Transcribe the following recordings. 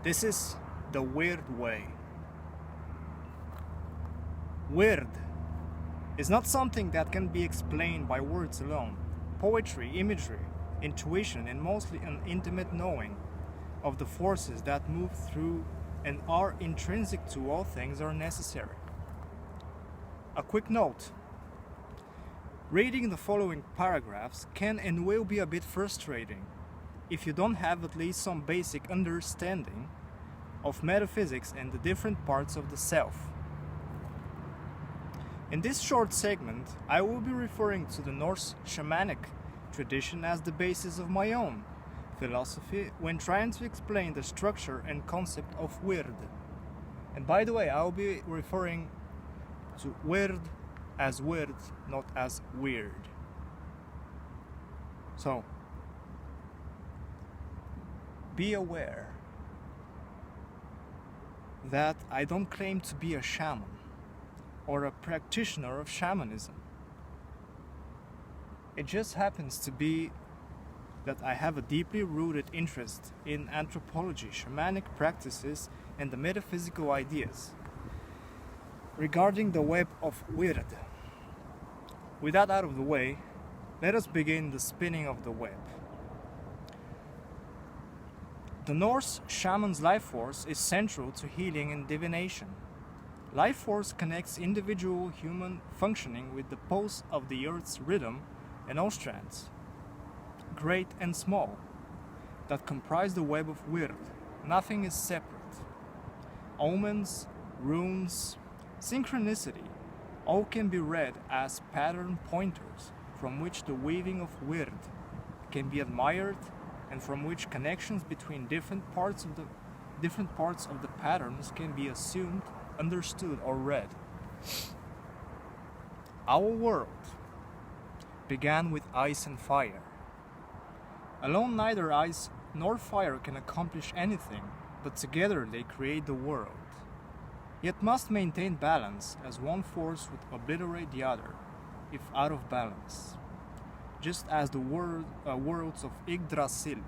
This is the Wyrd Way. Wyrd is not something that can be explained by words alone. Poetry, imagery, intuition, and mostly an intimate knowing of the forces that move through and are intrinsic to all things are necessary. A quick note. Reading the following paragraphs can and will be a bit frustrating if you don't have at least some basic understanding of metaphysics and the different parts of the self. In this short segment, I will be referring to the Norse shamanic tradition as the basis of my own philosophy when trying to explain the structure and concept of Wyrd. And by the way, I will be referring to Wyrd as Wyrd, not as weird. So, be aware that I don't claim to be a shaman or a practitioner of shamanism. It just happens to be that I have a deeply rooted interest in anthropology, shamanic practices, and the metaphysical ideas regarding the web of Wyrd. With that out of the way, let us begin the spinning of the web. The Norse shaman's life force is central to healing and divination. Life force connects individual human functioning with the pulse of the earth's rhythm and all strands, great and small, that comprise the web of Wyrd. Nothing is separate. Omens, runes, synchronicity, all can be read as pattern pointers from which the weaving of Wyrd can be admired and from which connections between different parts of the patterns can be assumed, understood, or read. Our world began with ice and fire. Alone, neither ice nor fire can accomplish anything, but together they create the world, yet must maintain balance, as one force would obliterate the other if out of balance, just as the worlds of Yggdrasil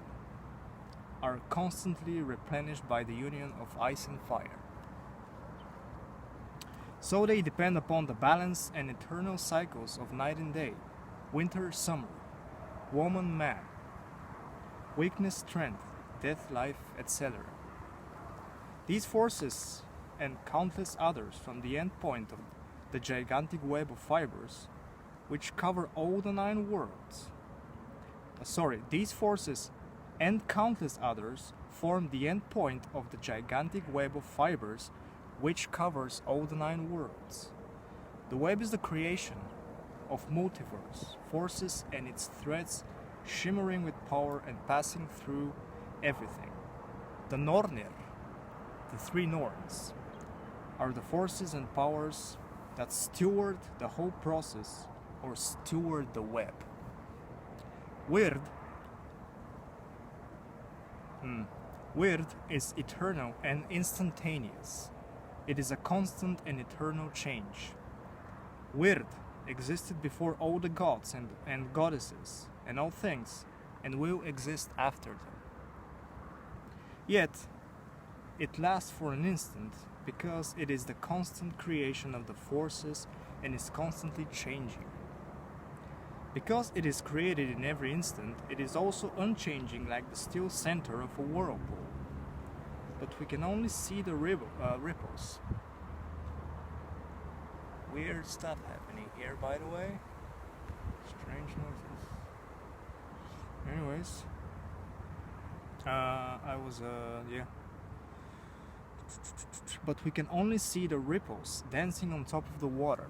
are constantly replenished by the union of ice and fire. So they depend upon the balance and eternal cycles of night and day, winter, summer, woman, man, weakness, strength, death, life, etc. These forces and countless others from the end point of the gigantic web of fibers which cover all the 9 worlds. These forces and countless others form the end point of the gigantic web of fibers which covers all the 9 worlds. The web is the creation of multiverse forces and its threads shimmering with power and passing through everything. The Nornir, the 3 Norns, are the forces and powers that steward the whole process or steward the web. Wyrd is eternal and instantaneous. It is a constant and eternal change. Wyrd existed before all the gods and goddesses and all things, and will exist after them. Yet, it lasts for an instant because it is the constant creation of the forces and is constantly changing. Because it is created in every instant, it is also unchanging like the still center of a whirlpool. But we can only see the ripples. Weird stuff happening here, by the way. Strange noises. Anyways, but we can only see the ripples dancing on top of the water.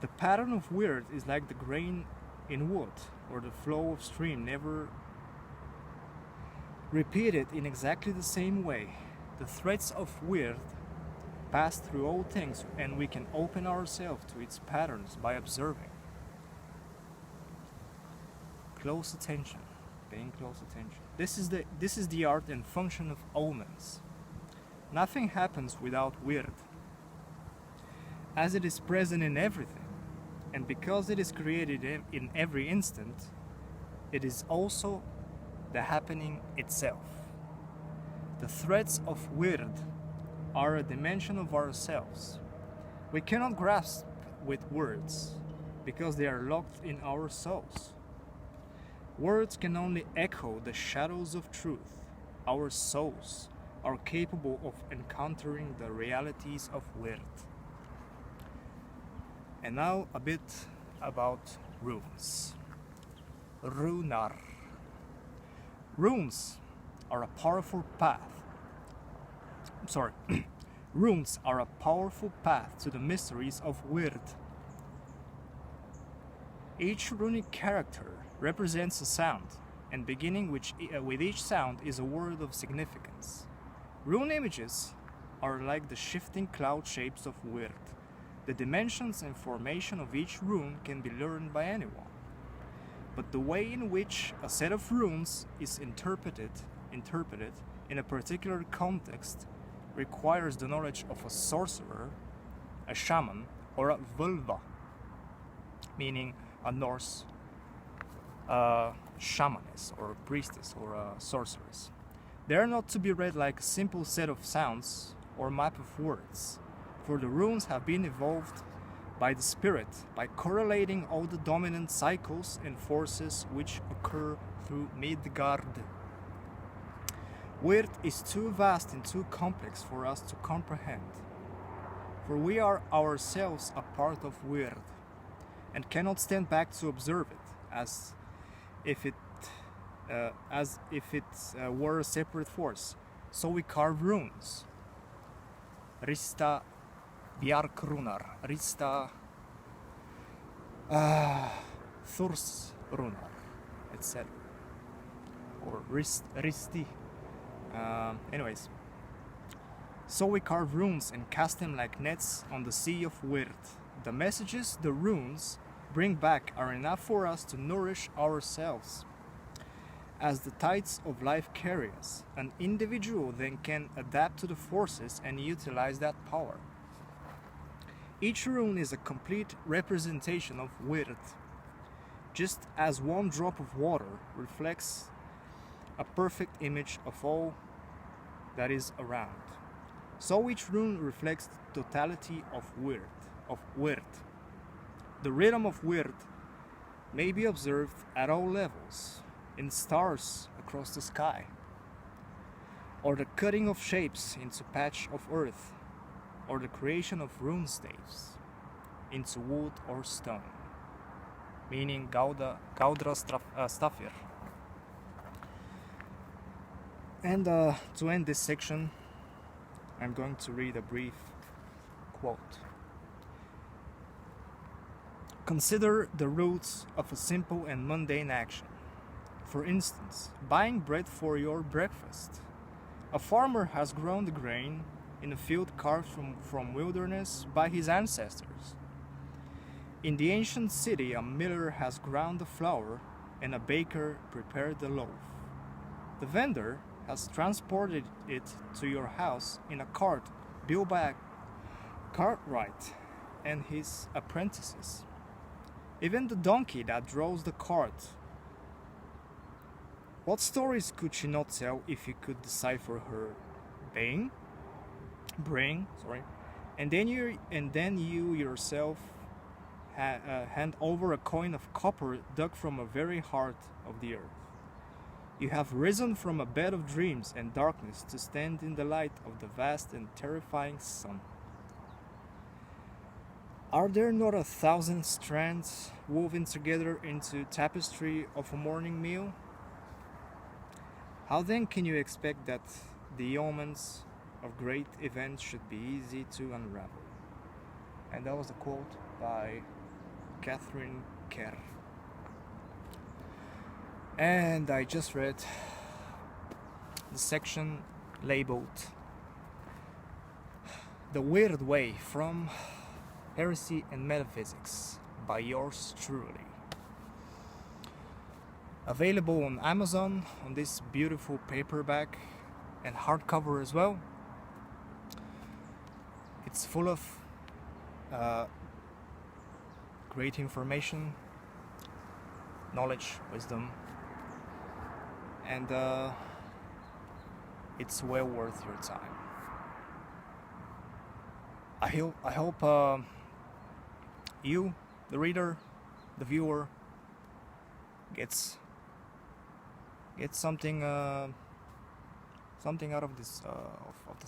The pattern of Wyrd is like the grain in wood, or the flow of stream, never repeated in exactly the same way. The threads of Wyrd pass through all things, and we can open ourselves to its patterns by observing. Close attention, paying close attention. This is the art and function of omens. Nothing happens without Wyrd, as it is present in everything, and because it is created in every instant, it is also the happening itself. The threads of Wyrd are a dimension of ourselves. We cannot grasp with words, because they are locked in our souls. Words can only echo the shadows of truth. Our souls are capable of encountering the realities of Wyrd. And now a bit about runes. Runar. Runes are a powerful path. Runes are a powerful path to the mysteries of Wyrd. Each runic character represents a sound, and beginning with each sound is a word of significance. Rune images are like the shifting cloud shapes of Wyrd. The dimensions and formation of each rune can be learned by anyone. But the way in which a set of runes is interpreted in a particular context requires the knowledge of a sorcerer, a shaman, or a 𝗏𝗏, meaning a Norse shamaness or a priestess or a sorceress. They are not to be read like a simple set of sounds or map of words, for the runes have been evolved by the spirit by correlating all the dominant cycles and forces which occur through Midgard. Wyrd is too vast and too complex for us to comprehend, for we are ourselves a part of Wyrd and cannot stand back to observe it as if it were a separate force. So we carve runes. Rista Bjarkrunar, Rista Thursrunar, etc. Or Risti. Anyways. So we carve runes and cast them like nets on the sea of Wyrd. The messages the runes bring back are enough for us to nourish ourselves. As the tides of life carry us, an individual then can adapt to the forces and utilize that power. Each rune is a complete representation of Wyrd, just as one drop of water reflects a perfect image of all that is around. So each rune reflects the totality of Wyrd. The rhythm of Wyrd may be observed at all levels, in stars across the sky, or the cutting of shapes into patch of earth, or the creation of rune staves into wood or stone, meaning 𝗙𝗏𝗏𝗧. And to end this section, I'm going to read a brief quote. Consider the roots of a simple and mundane action. For instance, buying bread for your breakfast. A farmer has grown the grain in a field carved from wilderness by his ancestors. In the ancient city, a miller has ground the flour and a baker prepared the loaf. The vendor has transported it to your house in a cart built by a cartwright and his apprentices. Even the donkey that draws the cart. What stories could she not tell if you could decipher her brain, and then you yourself hand over a coin of copper dug from the very heart of the earth. You have risen from a bed of dreams and darkness to stand in the light of the vast and terrifying sun. Are there not 1,000 strands woven together into tapestry of a morning meal? How then can you expect that the omens of great events should be easy to unravel? And that was a quote by Catherine Kerr. And I just read the section labeled The Wyrd Way from Heresy and Metaphysics by yours truly. Available on Amazon on this beautiful paperback and hardcover as well. It's full of great information, knowledge, wisdom, and it's well worth your time. I hope you, the reader, the viewer, gets something out of this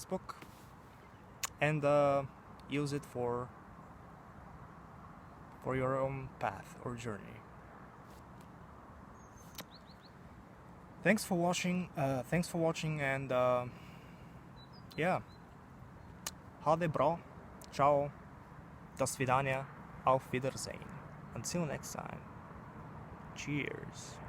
book, and use it for your own path or journey. Thanks for watching, and yeah, 𝗙𝗿𝗵𝗆, ciao, do svidania, auf Wiedersehen. Until next time, cheers.